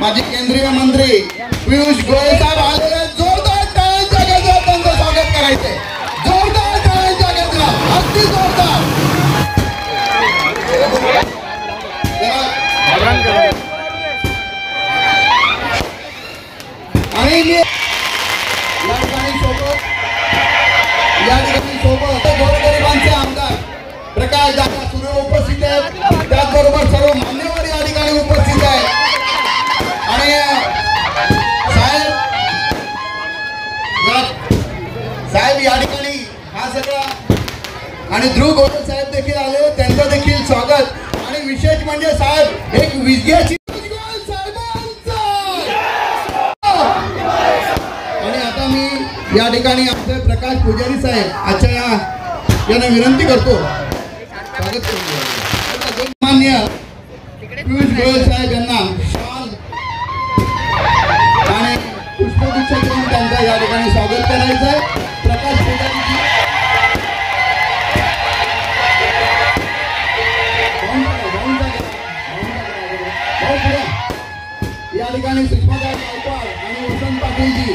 माजी केंद्रीय मंत्री पियुष गोयल साहेब आलेले, जोरदार टाळ्यांच्या गजरात त्यांचं स्वागत करायचंय, जोरदार टाळ्यांच्या गजरात, अगदी जोरदार। आणि या ठिकाणी सोबत गोरगरिबांचे आमदार प्रकाश दादा सुरे उपस्थित आहेत, त्याचबरोबर सर्व मान्यवर या ठिकाणी उपस्थित आहेत। आणि साहेब या ठिकाणी हा सगळा आणि ध्रुव गोयल साहेब देखील आले, त्यांचं देखील स्वागत। आणि विशेष म्हणजे साहेब एक विजयाची या ठिकाणी आमचे प्रकाश पुजारी साहेब आजच्या यांना विनंती करतो, स्वागत करतो। मान्य पियुष गोयल साहेब यांना शाल आणि पुष्पगुच्छ देऊन त्यांचा या ठिकाणी स्वागत करायचं आहे। प्रकाश पुजारी या ठिकाणी सुषमाताई गायकवाड आणि वसंत पाटीलजी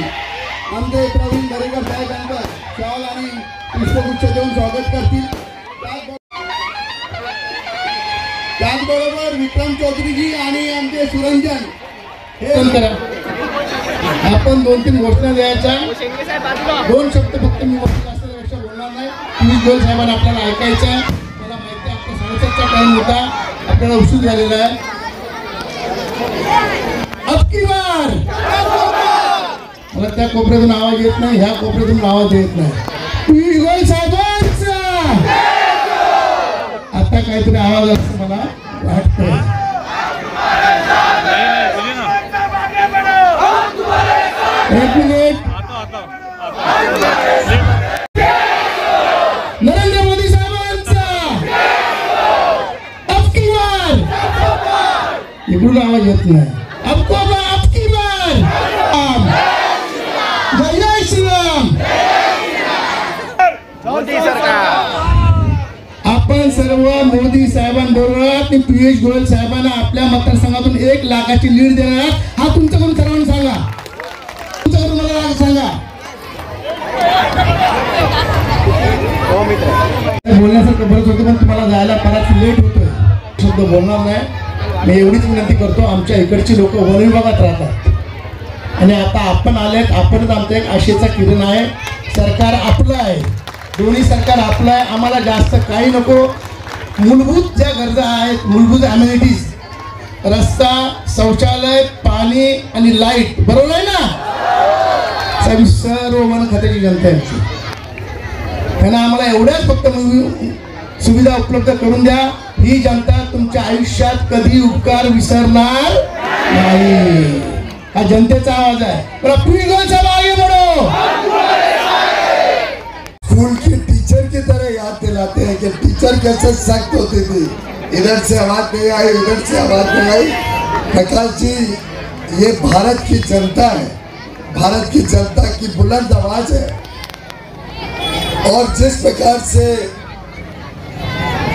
आमचे प्रवीण दरेकर साहेब यांचं शाल आणि पुष्पगुच्छ देऊन स्वागत करतील। त्याचबरोबर विक्रम चौधरीजी आणि आमचे सुरंजन हे आपण 2-3 घोषणा द्यायच्या, 2 शब्द फक्त मी जास्त बोलणार नाही। पियुष गोयल साहेबांना आपल्याला ऐकायचं आहे, मला माहिती आहे आपला 7:30चा टाइम होता, आपल्याला उशीर झालेला आहे। अब की बार मला त्या कोपऱ्यातून आवाज येत नाही, ह्या कोपऱ्यातून आवाज येत नाही। पियुष गोयल साहेबांचा आता काहीतरी आवाज असतो मला वाटतं। एक मिनिट, नरेंद्र मोदी साहेबांचा अब की बार, इकडून आवाज येत नाही। अब की बार जय श्रीराम, मोदी सरकार। आपण सर्व मोदी साहेबांबरोबर आणि पियुष गोयल साहेबांना आपल्या मतदारसंघातून 1 लाखाची लीड देणार, हा तुमच्याकडून सर्वांना सांगा, तुमच्याकडून मला सांगा। बोलण्यासारखं बरंच होतं, पण तुम्हाला जायला बराच लेट होतोय, शब्द बोलणार नाही। मी एवढीच विनंती करतो, आमच्या इकडची लोक वन विभागात राहतात आणि आता आपण आलेत, आपणच आमचं एक आशेचा किरण आहे। सरकार आपलं आहे, दोन्ही सरकार आपलं आहे, आम्हाला जास्त काही नको। मूलभूत ज्या गरजा आहेत, मूलभूत अम्युनिटीज, रस्ता, शौचालय, पाणी आणि लाईट, बरोबर आहे ना साहेब, सर्व वन खात्याची जनता आहे, त्यांना आम्हाला एवढ्याच फक्त सुविधा उपलब्ध करून द्या। ही जनता तुमच्या आयुष्यात कधी उपकार विसरणार नाही, हा जनतेचा आवाज आहे। पियुष गोयल साहब आगे बढ़ो। स्कूल के टीचर की तरह याद दिलाते हैं कि टीचर कैसे सख्त होती थी, इधर से आवाज नहीं आई, उधर से आवाज नहीं आई। प्रकाश जी, ये भारत की जनता है, भारत की जनता की बुलंद आवाज है। और जिस प्रकार से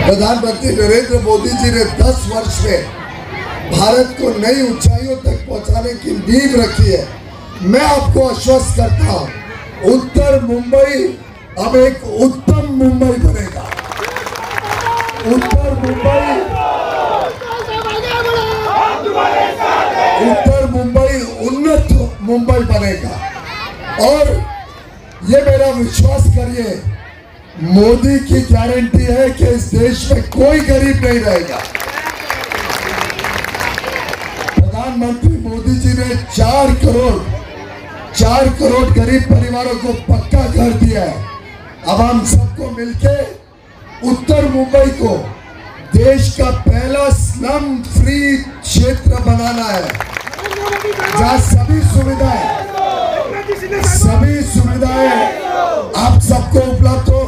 प्रधानमंत्री नरेंद्र मोदी जी ने 10 वर्ष में भारत को नई ऊंचाइयों तक पहुंचाने की नींव रखी है, मैं आपको आश्वस्त करता हूं, उत्तर मुंबई अब एक उत्तम मुंबई बनेगा। उत्तर मुंबई उन्नत मुंबई बनेगा। और ये मेरा विश्वास करिए, मोदी की गारंटी है कि इस देश में कोई गरीब नहीं रहेगा। प्रधानमंत्री मोदी जी ने 4 करोड़ गरीब परिवारों को पक्का घर दिया है। अब हम सबको मिलके उत्तर मुंबई को देश का पहला स्लम फ्री क्षेत्र बनाना है, जहाँ सभी सुविधाएं आप सबको उपलब्ध हो,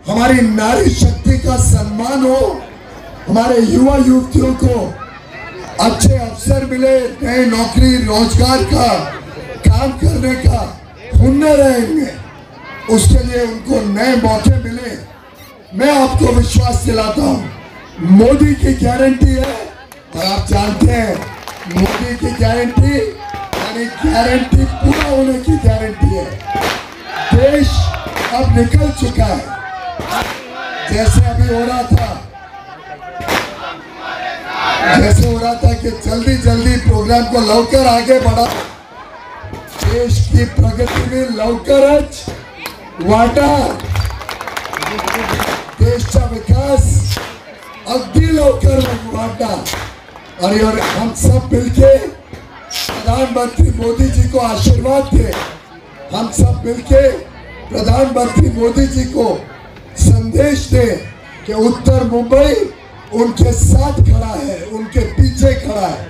हमारी नारी शक्ति का सम्मान हो, हमारे युवा युवतियों को अच्छे अवसर मिले, नए नौकरी रोजगार का काम करने का हुनर है इनमें, उसके लिए उनको नए मौके मिले। मैं आपको विश्वास दिलाता हूं, मोदी की गारंटी है। और आप जानते हैं मोदी की गारंटी यानी गारंटी पूरा होने की गारंटी है। देश अब निकल चुका है, जैसे अभी हो रहा था कि जल्दी जल्दी प्रोग्राम को लवकर आगे बढ़ा, देश की प्रगती में लवकरच वाटा, देशचा विकास अगदी लवकर वाटा। और हम सब मिलके प्रधानमंत्री मोदी जी को आशीर्वाद दें, हम सब मिलके प्रधानमंत्री मोदी जी को संदेश दें कि उत्तर मुंबई उनके साथ खड़ा है, उनके पीछे खड़ा है।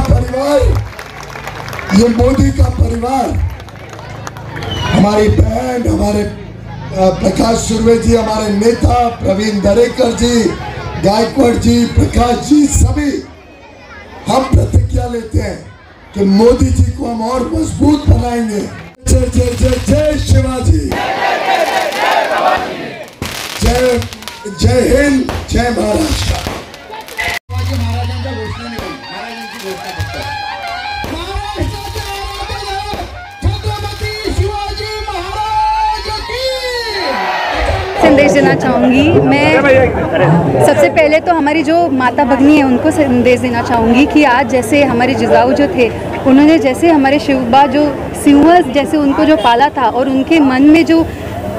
परिवार, ये मोदी का परिवार, हमारी बहन, हमारे प्रकाश सुर्वे जी, हमारे नेता प्रवीण दरेकर जी, गायकवाड़ जी, प्रकाश जी, सभी हम प्रतिज्ञा लेते हैं कि मोदी जी को हम और मजबूत बनाएंगे। जय जय जय जय शिवाजी, जय जय हिंद, जय महाराष्ट्र। शिवाजी महाराजांच्या घोषणा नाही, महाराजांची घोषणा फक्त। छत्रपती शिवाजी महाराज की संदेश देना चाहूँगी मैं। सबसे पहले तो हमारी जो माता भगिनी है उनको संदेश देना चाहूँगी कि आज जैसे हमारे जिजाऊ जो थे, उन्होंने जैसे हमारे शिवबा जो सिंहस जैसे उनको जो पाला था और उनके मन में जो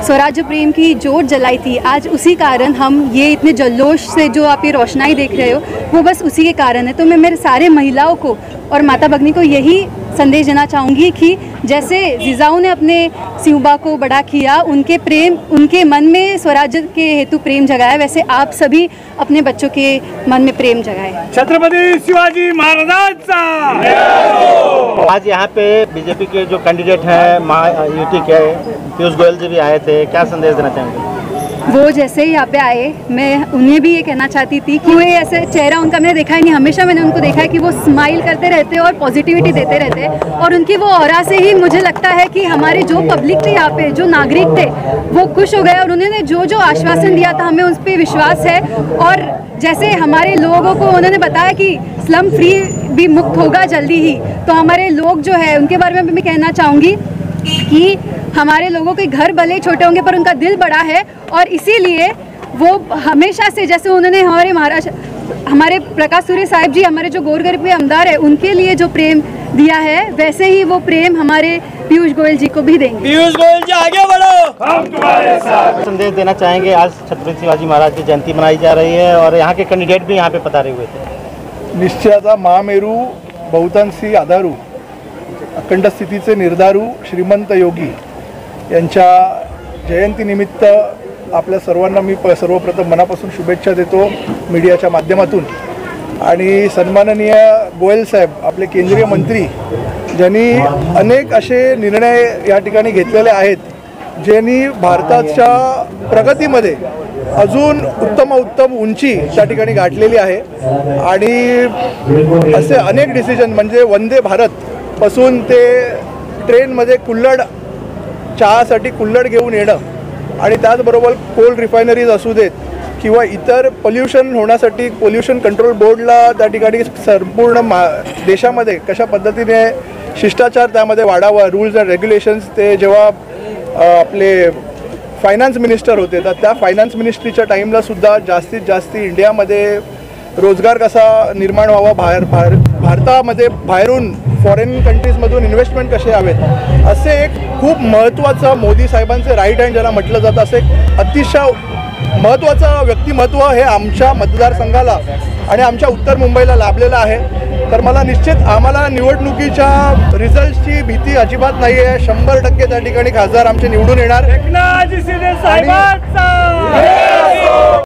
स्वराज्य प्रेम की जोत जलाई थी, आज उसी कारण हम ये इतने जल्लोष से जो आप ये रोशनाई देख रहे हो, वो बस उसी के कारण है। तो मैं मेरे सारे महिलाओं को और माता भगिनी को यही संदेश देना चाहूँगी कि जैसे जिजाऊ ने अपने सिंहबा को बड़ा किया, उनके प्रेम, उनके मन में स्वराज्य के हेतु प्रेम जगाया, वैसे आप सभी अपने बच्चों के मन में प्रेम जगाए। छत्रपति शिवाजी महाराजांचा। आज यहाँ पे बीजेपी के जो कैंडिडेट हैं महायुति के पीयूष गोयल जी भी आए थे, क्या संदेश देना चाहेंगे? वो जैसे ही यहाँ पे आए, मैं उन्हें भी ये कहना चाहती थी कि वो ऐसे चेहरा उनका मैंने देखा ही नहीं, हमेशा मैंने उनको देखा है कि वो स्माइल करते रहते और पॉजिटिविटी देते रहते, और उनकी वो ऑरा से ही मुझे लगता है कि हमारे जो पब्लिक थे यहाँ पे, जो नागरिक थे, वो खुश हो गए और उन्होंने जो जो आश्वासन दिया था, हमें उस पर विश्वास है। और जैसे हमारे लोगों को उन्होंने बताया कि स्लम फ्री भी मुक्त होगा जल्दी ही, तो हमारे लोग जो है उनके बारे में मैं कहना चाहूँगी कि हमारे लोगों के घर भले छोटे होंगे पर उनका दिल बड़ा है, और इसीलिए वो हमेशा से जैसे उन्होंने हमारे महाराष्ट्र, हमारे प्रकाश सूर्य साहब जी, हमारे जो गोर गरीब के आमदार है, उनके लिए जो प्रेम दिया है, वैसे ही वो प्रेम हमारे पीयूष गोयल जी को भी देंगे। पीयूष गोयल जी आगे बढ़ो, हम तुम्हारे साथ। संदेश देना चाहेंगे, आज छत्रपति शिवाजी महाराज की जयंती मनाई जा रही है और यहाँ के कैंडिडेट भी यहाँ पे पधारे हुए थे। निश्चयाचा महामेरू, बहुतांशी आधारू, अखंड स्थितीचे निर्धारू श्रीमंत योगी यांच्या जयंतीनिमित्त आपल्या सर्वांना मी सर्वप्रथम मनापासून शुभेच्छा देतो मीडियाच्या माध्यमातून। आणि सन्माननीय गोयल साहेब, आपले केंद्रीय मंत्री, ज्यांनी अनेक असे निर्णय या ठिकाणी घेतलेले आहेत, ज्यांनी भारताच्या प्रगतीमध्ये अजून उत्तम उंची त्या ठिकाणी गाठलेली आहे। आणि असे अनेक डिसिजन म्हणजे वंदे भारत पासून ते ट्रेनमध्ये कुल्हड, चहासाठी कुल्हड घेऊन येणं, आणि त्याचबरोबर कोल रिफायनरीज असू देत किंवा इतर पोल्युशन होण्यासाठी पोल्युशन कंट्रोल बोर्डला त्या ठिकाणी संपूर्ण देशामध्ये कशा पद्धतीने शिष्टाचार त्यामध्ये वाढावा, रूल्स अँड रेग्युलेशन्स, ते जेव्हा आपले फायनान्स मिनिस्टर होते तर त्या फायनान्स मिनिस्ट्रीच्या टाईमला सुद्धा जास्तीत जास्त इंडियामध्ये रोजगार कसा निर्माण व्हावा, भारतामध्ये बाहेरून फॉरेन कंट्रीजमधून इन्व्हेस्टमेंट कसे यावेत, असे एक खूप महत्त्वाचं मोदी साहेबांचे राईट हँड ज्याला म्हटलं जातं, असे एक अतिशय महत्त्वाचं व्यक्तिमत्व हे आमच्या मतदारसंघाला आणि आमच्या उत्तर मुंबईला लाभलेलं आहे। तर मला निश्चित आम्हाला निवडणुकीच्या रिझल्टची भीती अजिबात नाही आहे। 100% त्या ठिकाणी खासदार आमचे निवडून येणार। एकनाथ शिंदे साहेब